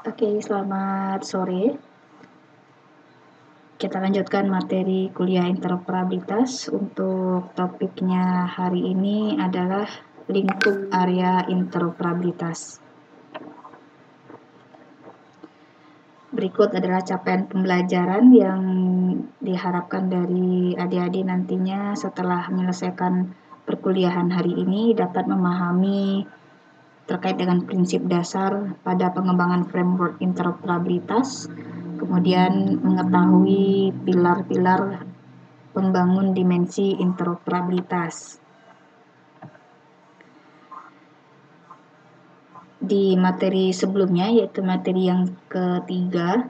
Oke, selamat sore. Kita lanjutkan materi kuliah interoperabilitas. Untuk topiknya hari ini adalah lingkup area interoperabilitas. Berikut adalah capaian pembelajaran yang diharapkan dari adik-adik nantinya setelah menyelesaikan perkuliahan hari ini dapat memahami terkait dengan prinsip dasar pada pengembangan framework interoperabilitas, kemudian mengetahui pilar-pilar pembangun dimensi interoperabilitas. Di materi sebelumnya, yaitu materi yang ketiga,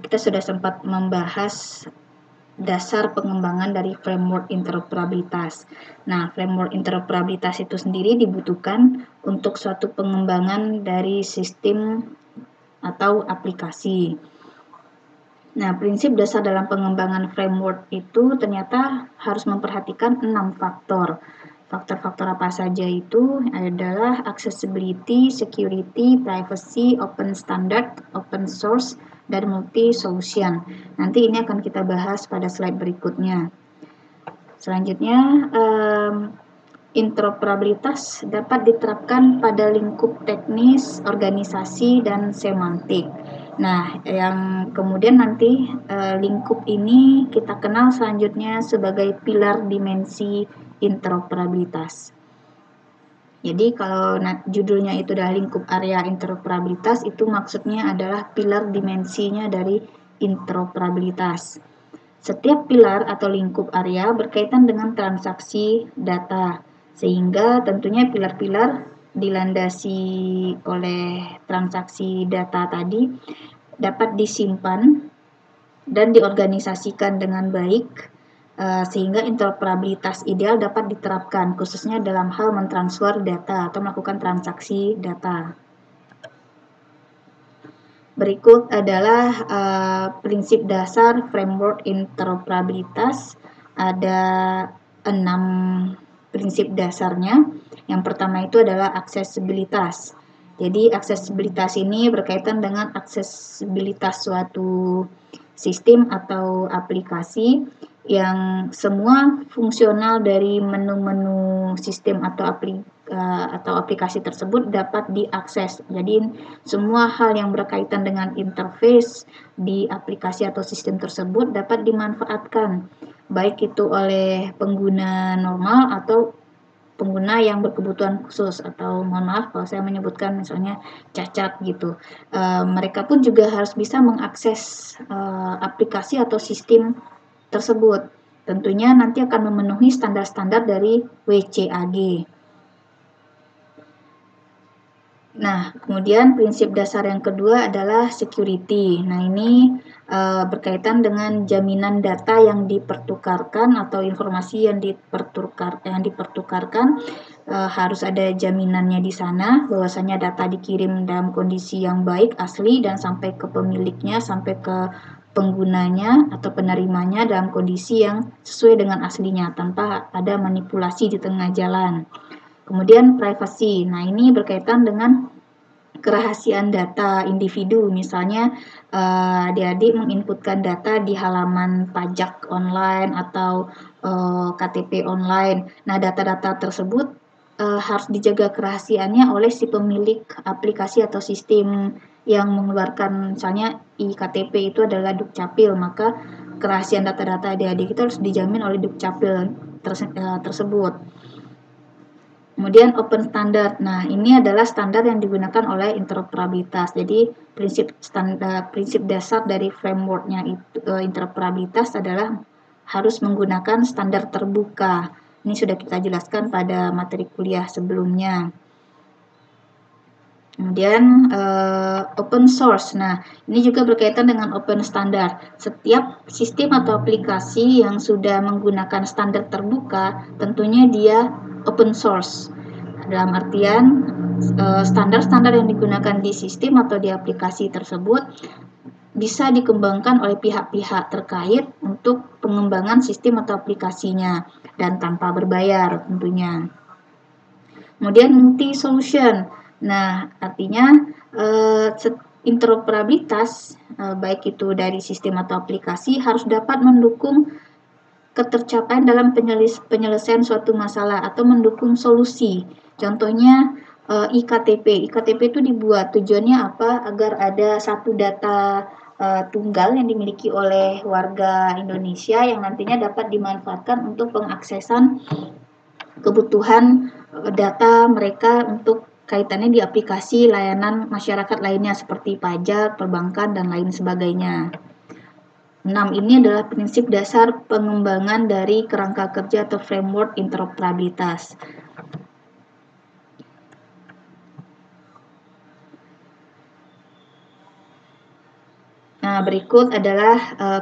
kita sudah sempat membahas dasar pengembangan dari framework interoperabilitas. Nah, framework interoperabilitas itu sendiri dibutuhkan untuk suatu pengembangan dari sistem atau aplikasi. Nah, prinsip dasar dalam pengembangan framework itu ternyata harus memperhatikan 6 faktor. Faktor-faktor apa saja itu adalah accessibility, security, privacy, open standard, open source, dan multi-solution. Nanti ini akan kita bahas pada slide berikutnya. Selanjutnya, interoperabilitas dapat diterapkan pada lingkup teknis, organisasi, dan semantik. Nah, yang kemudian nanti lingkup ini kita kenal selanjutnya sebagai pilar dimensi interoperabilitas. Jadi kalau judulnya itu adalah lingkup area interoperabilitas, itu maksudnya adalah pilar dimensinya dari interoperabilitas. Setiap pilar atau lingkup area berkaitan dengan transaksi data, sehingga tentunya pilar-pilar dilandasi oleh transaksi data tadi dapat disimpan dan diorganisasikan dengan baik, sehingga interoperabilitas ideal dapat diterapkan, khususnya dalam hal mentransfer data atau melakukan transaksi data. Berikut adalah prinsip dasar framework interoperabilitas. Ada 6 prinsip dasarnya. Yang pertama itu adalah aksesibilitas. Jadi aksesibilitas ini berkaitan dengan aksesibilitas suatu sistem atau aplikasi yang semua fungsional dari menu-menu sistem atau aplikasi tersebut dapat diakses. Jadi semua hal yang berkaitan dengan interface di aplikasi atau sistem tersebut dapat dimanfaatkan, baik itu oleh pengguna normal atau pengguna yang berkebutuhan khusus, atau mohon maaf kalau saya menyebutkan misalnya cacat gitu. Mereka pun juga harus bisa mengakses aplikasi atau sistem tersebut. Tentunya nanti akan memenuhi standar-standar dari WCAG. Nah, kemudian prinsip dasar yang kedua adalah security. Nah, ini berkaitan dengan jaminan data yang dipertukarkan atau informasi yang dipertukarkan, harus ada jaminannya di sana bahwasanya data dikirim dalam kondisi yang baik, asli, dan sampai ke pemiliknya, sampai ke penggunanya atau penerimanya dalam kondisi yang sesuai dengan aslinya tanpa ada manipulasi di tengah jalan. Kemudian privacy. Nah, ini berkaitan dengan kerahasiaan data individu. Misalnya adik-adik menginputkan data di halaman pajak online atau KTP online. Nah, data-data tersebut harus dijaga kerahasiaannya oleh si pemilik aplikasi atau sistem yang mengeluarkan, misalnya iKTP itu adalah Dukcapil, maka kerahasiaan data-data adik-adik itu harus dijamin oleh Dukcapil tersebut. Kemudian open standard. Nah, ini adalah standar yang digunakan oleh interoperabilitas. Jadi prinsip dasar dari frameworknya itu interoperabilitas adalah harus menggunakan standar terbuka. Ini sudah kita jelaskan pada materi kuliah sebelumnya. Kemudian open source. Nah, ini juga berkaitan dengan open standard. Setiap sistem atau aplikasi yang sudah menggunakan standar terbuka, tentunya dia open source. Dalam artian standar-standar yang digunakan di sistem atau di aplikasi tersebut bisa dikembangkan oleh pihak-pihak terkait untuk pengembangan sistem atau aplikasinya dan tanpa berbayar tentunya. Kemudian multi solution. Nah, artinya interoperabilitas, baik itu dari sistem atau aplikasi, harus dapat mendukung ketercapaian dalam penyelesaian suatu masalah atau mendukung solusi. Contohnya IKTP. IKTP itu dibuat tujuannya apa? Agar ada satu data tunggal yang dimiliki oleh warga Indonesia yang nantinya dapat dimanfaatkan untuk pengaksesan kebutuhan data mereka untuk kaitannya di aplikasi layanan masyarakat lainnya seperti pajak, perbankan, dan lain sebagainya. 6. Ini adalah prinsip dasar pengembangan dari kerangka kerja atau framework interoperabilitas. Nah, berikut adalah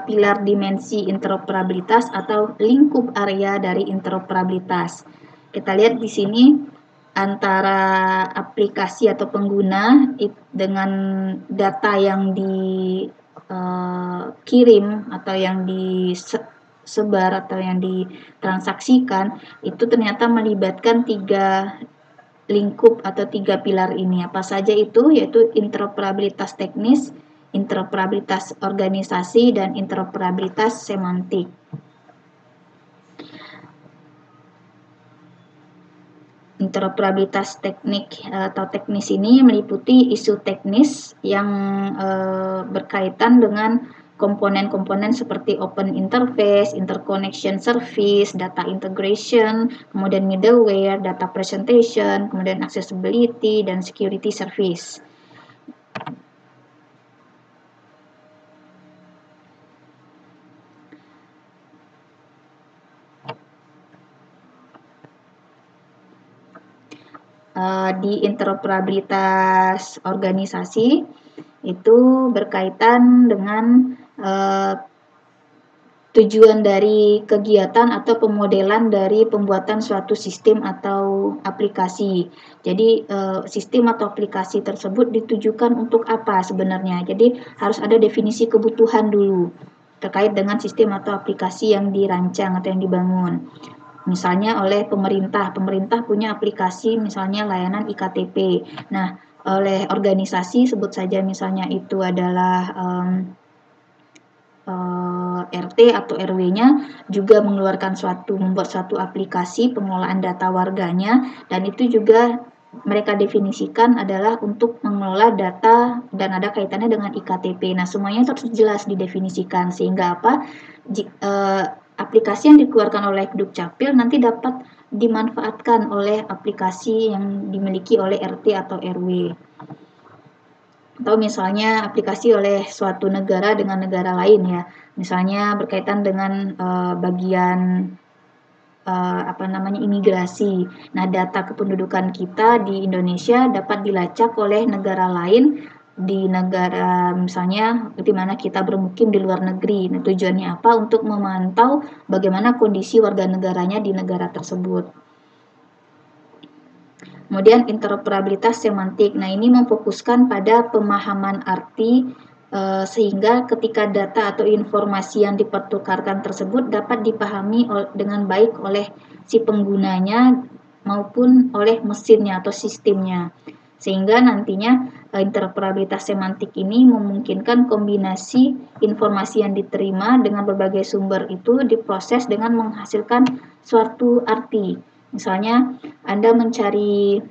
pilar dimensi interoperabilitas atau lingkup area dari interoperabilitas. Kita lihat di sini antara aplikasi atau pengguna dengan data yang dikirim atau yang disebar atau yang ditransaksikan itu ternyata melibatkan 3 lingkup atau 3 pilar ini. Apa saja itu? Yaitu interoperabilitas teknis, interoperabilitas organisasi, dan interoperabilitas semantik. Interoperabilitas teknik atau teknis ini meliputi isu teknis yang berkaitan dengan komponen-komponen seperti open interface, interconnection service, data integration, kemudian middleware, data presentation, kemudian accessibility, dan security service. Di interoperabilitas organisasi itu berkaitan dengan tujuan dari kegiatan atau pemodelan dari pembuatan suatu sistem atau aplikasi. Jadi sistem atau aplikasi tersebut ditujukan untuk apa sebenarnya. Jadi harus ada definisi kebutuhan dulu terkait dengan sistem atau aplikasi yang dirancang atau yang dibangun. Misalnya oleh pemerintah punya aplikasi misalnya layanan IKTP. Nah, oleh organisasi sebut saja misalnya itu adalah RT atau RW-nya juga membuat suatu aplikasi pengelolaan data warganya, dan itu juga mereka definisikan adalah untuk mengelola data dan ada kaitannya dengan IKTP. Nah, semuanya harus jelas didefinisikan sehingga apa? Aplikasi yang dikeluarkan oleh Dukcapil nanti dapat dimanfaatkan oleh aplikasi yang dimiliki oleh RT atau RW. Atau misalnya aplikasi oleh suatu negara dengan negara lain ya. Misalnya berkaitan dengan bagian imigrasi. Nah, data kependudukan kita di Indonesia dapat dilacak oleh negara lain di negara misalnya di mana kita bermukim di luar negeri. Nah, tujuannya apa? Untuk memantau bagaimana kondisi warga negaranya di negara tersebut. Kemudian interoperabilitas semantik. Nah, ini memfokuskan pada pemahaman arti sehingga ketika data atau informasi yang dipertukarkan tersebut dapat dipahami dengan baik oleh si penggunanya maupun oleh mesinnya atau sistemnya. Sehingga nantinya interoperabilitas semantik ini memungkinkan kombinasi informasi yang diterima dengan berbagai sumber itu diproses dengan menghasilkan suatu arti. Misalnya Anda mencari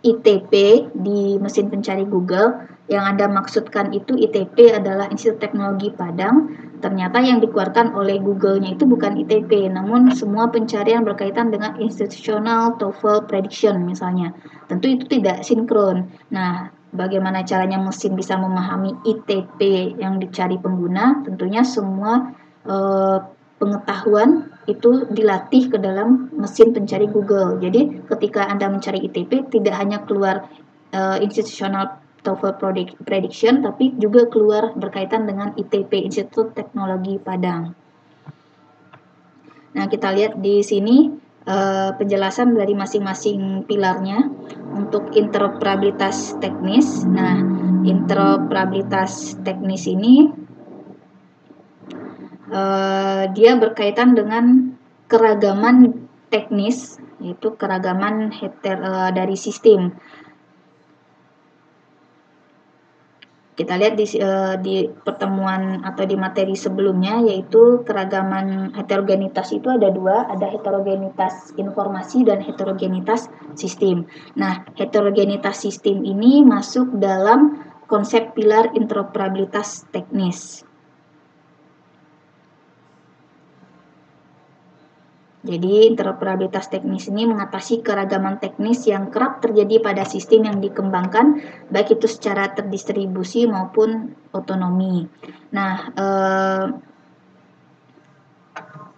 ITP di mesin pencari Google, yang Anda maksudkan itu ITP adalah Institut Teknologi Padang, ternyata yang dikeluarkan oleh Google-nya itu bukan ITP, namun semua pencarian berkaitan dengan Institutional TOEFL Prediction misalnya. Tentu itu tidak sinkron. Nah, bagaimana caranya mesin bisa memahami ITP yang dicari pengguna? Tentunya semua pengetahuan itu dilatih ke dalam mesin pencari Google. Jadi ketika Anda mencari ITP tidak hanya keluar institutional TOEFL prediction, tapi juga keluar berkaitan dengan ITP, Institut Teknologi Padang. Nah, kita lihat di sini penjelasan dari masing-masing pilarnya. Untuk interoperabilitas teknis, nah interoperabilitas teknis ini dia berkaitan dengan keragaman teknis, yaitu keragaman dari sistem. Kita lihat di pertemuan atau di materi sebelumnya, yaitu keragaman heterogenitas itu ada dua, ada heterogenitas informasi dan heterogenitas sistem. Nah, heterogenitas sistem ini masuk dalam konsep pilar interoperabilitas teknis. Jadi, interoperabilitas teknis ini mengatasi keragaman teknis yang kerap terjadi pada sistem yang dikembangkan, baik itu secara terdistribusi maupun otonomi. Nah,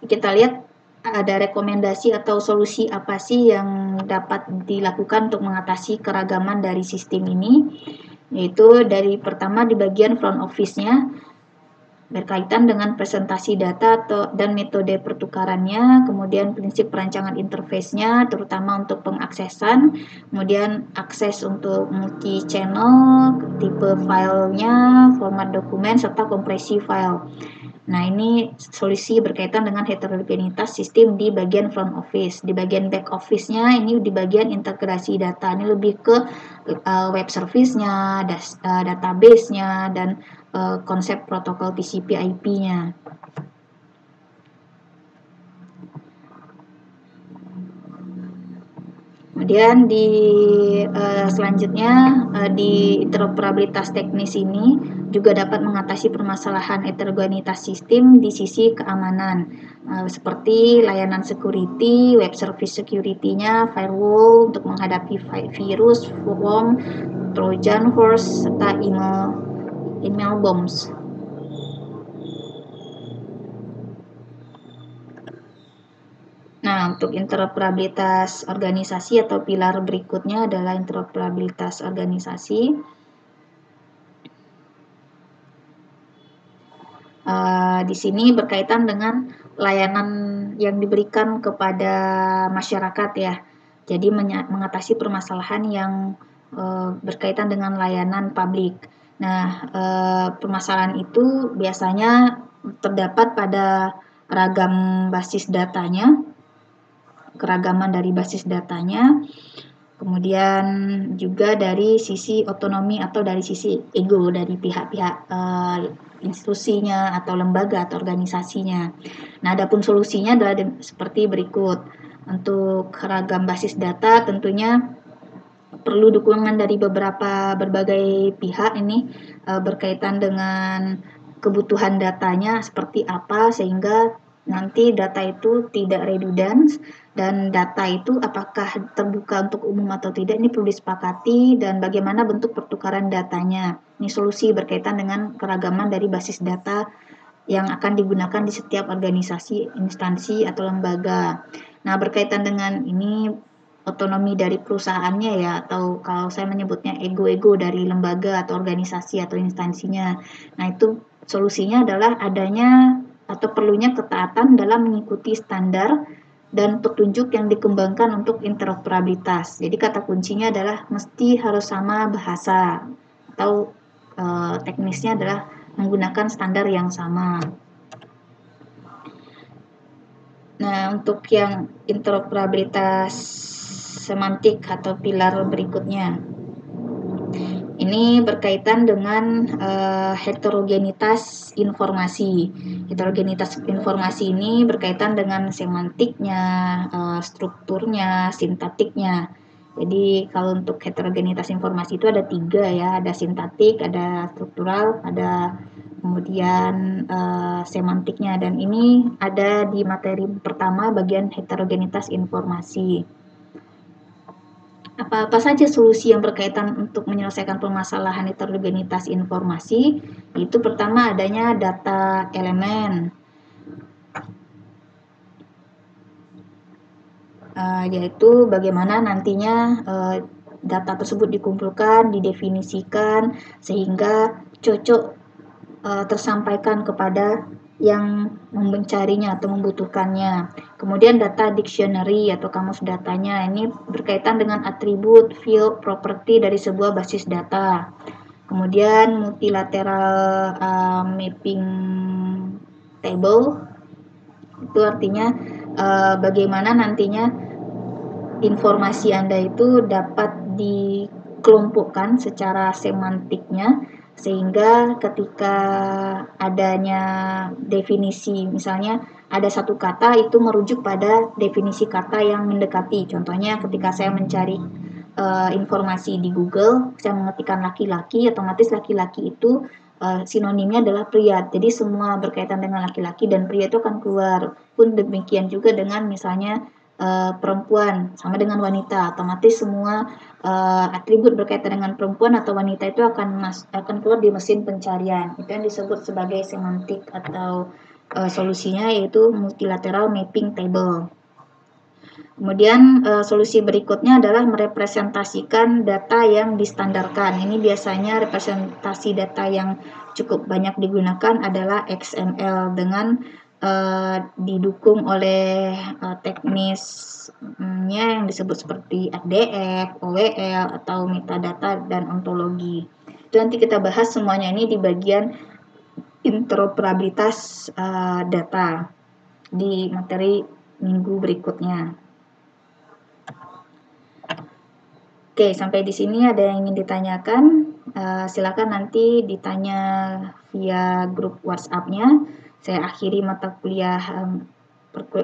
kita lihat ada rekomendasi atau solusi apa sih yang dapat dilakukan untuk mengatasi keragaman dari sistem ini, yaitu dari pertama di bagian front office-nya, berkaitan dengan presentasi data dan metode pertukarannya, kemudian prinsip perancangan interface-nya, terutama untuk pengaksesan, kemudian akses untuk multi-channel, tipe filenya, format dokumen, serta kompresi file. Nah, ini solusi berkaitan dengan heterogenitas sistem di bagian front office. Di bagian back office-nya, ini di bagian integrasi data. Ini lebih ke web service-nya, database-nya, dan konsep protokol TCP/IP-nya. Kemudian selanjutnya di interoperabilitas teknis ini juga dapat mengatasi permasalahan heterogenitas sistem di sisi keamanan, seperti layanan security, web service security-nya, firewall untuk menghadapi virus, worm, trojan horse, serta email bombs. Nah, untuk interoperabilitas organisasi atau pilar berikutnya adalah interoperabilitas organisasi. Di sini berkaitan dengan layanan yang diberikan kepada masyarakat ya. Jadi mengatasi permasalahan yang berkaitan dengan layanan publik. Nah, permasalahan itu biasanya terdapat pada ragam basis datanya, keragaman dari basis datanya, kemudian juga dari sisi otonomi atau dari sisi ego dari pihak-pihak institusinya atau lembaga atau organisasinya. Nah, adapun solusinya adalah seperti berikut. Untuk ragam basis data tentunya perlu dukungan dari berbagai pihak ini berkaitan dengan kebutuhan datanya seperti apa, sehingga nanti data itu tidak redundans, dan data itu apakah terbuka untuk umum atau tidak ini perlu disepakati, dan bagaimana bentuk pertukaran datanya. Ini solusi berkaitan dengan keragaman dari basis data yang akan digunakan di setiap organisasi, instansi, atau lembaga. Nah, berkaitan dengan ini otonomi dari perusahaannya ya, atau kalau saya menyebutnya ego-ego dari lembaga atau organisasi atau instansinya. Nah, itu solusinya adalah adanya atau perlunya ketaatan dalam mengikuti standar dan petunjuk yang dikembangkan untuk interoperabilitas. Jadi kata kuncinya adalah mesti harus sama bahasa, atau teknisnya adalah menggunakan standar yang sama. Nah, untuk yang interoperabilitas semantik atau pilar berikutnya, ini berkaitan dengan heterogenitas informasi. Heterogenitas informasi ini berkaitan dengan semantiknya, strukturnya, sintaktiknya. Jadi kalau untuk heterogenitas informasi itu ada 3 ya, ada sintaktik, ada struktural, ada kemudian semantiknya, dan ini ada di materi pertama bagian heterogenitas informasi. Apa saja solusi yang berkaitan untuk menyelesaikan permasalahan heterogenitas informasi? Itu pertama adanya data elemen, yaitu bagaimana nantinya data tersebut dikumpulkan, didefinisikan, sehingga cocok tersampaikan kepada yang mencarinya atau membutuhkannya. Kemudian data dictionary atau kamus datanya, ini berkaitan dengan atribut, field, properti dari sebuah basis data. Kemudian multilateral mapping table, itu artinya bagaimana nantinya informasi Anda itu dapat dikelompokkan secara semantiknya Sehingga ketika adanya definisi, misalnya ada satu kata itu merujuk pada definisi kata yang mendekati. Contohnya ketika saya mencari informasi di Google, saya mengetikkan laki-laki, otomatis laki-laki itu sinonimnya adalah pria. Jadi semua berkaitan dengan laki-laki dan pria itu akan keluar. Pun demikian juga dengan misalnya perempuan sama dengan wanita, otomatis semua atribut berkaitan dengan perempuan atau wanita itu akan keluar di mesin pencarian. Itu yang disebut sebagai semantik atau solusinya yaitu multilateral mapping table. Kemudian solusi berikutnya adalah merepresentasikan data yang distandarkan. Ini biasanya representasi data yang cukup banyak digunakan adalah XML dengan didukung oleh teknisnya yang disebut seperti RDF, OWL, atau metadata dan ontologi. Itu nanti kita bahas semuanya ini di bagian interoperabilitas data di materi minggu berikutnya. Oke, sampai di sini ada yang ingin ditanyakan? Silakan nanti ditanya via grup WhatsApp-nya. Saya akhiri mata kuliah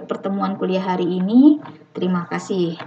pertemuan kuliah hari ini. Terima kasih.